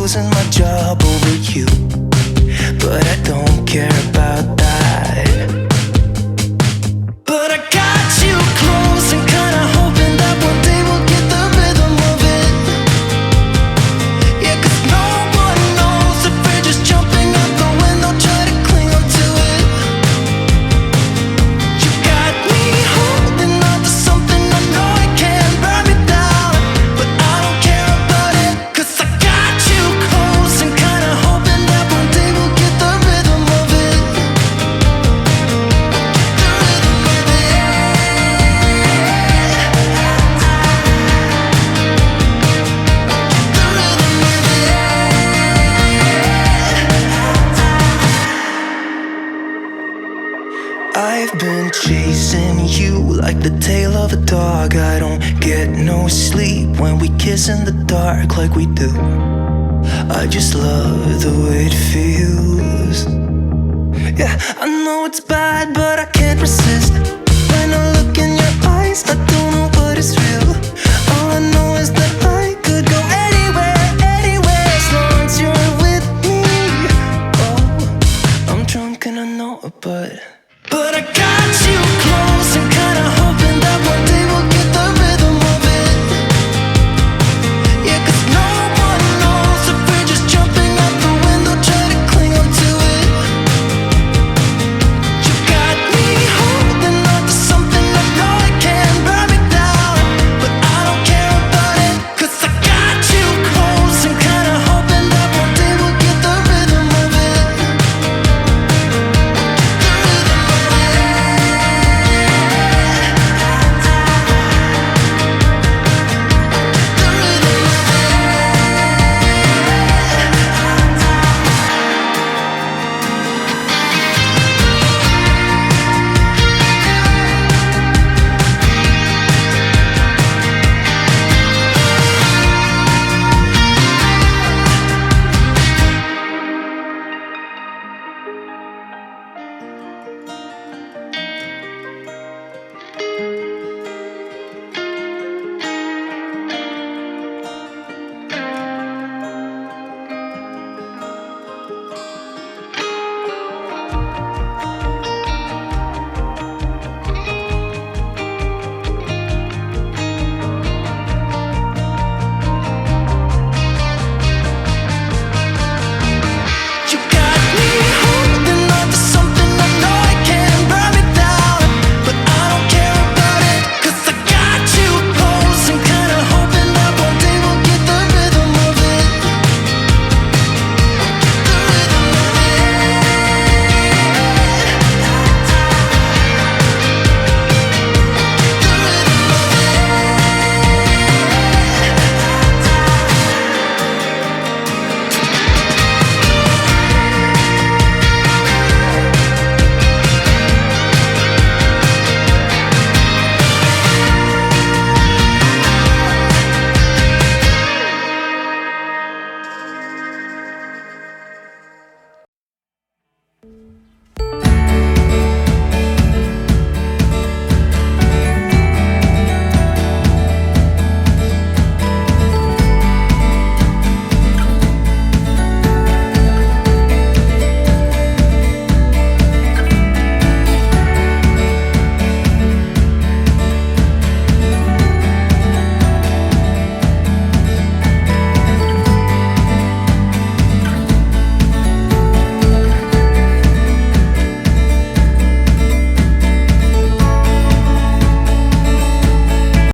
losing my job over you, but I don't care about that. But I got you close and kinda hoping that one day we'll get the rhythm of it. Yeah, 'cause no one knows if we're just jumping out the window, try to cling on to it. You got me holding on to something I know it can burn me down, but I don't care about it, 'cause I got you close and kinda hoping that one day we'll get the rhythm of it. I've been chasing you like the tail of a dog. I don't get no sleep when we kiss in the dark like we do. I just love the way it feels. Yeah, I know it's bad, but I can't resist. When I look in your eyes, I don't know what is real.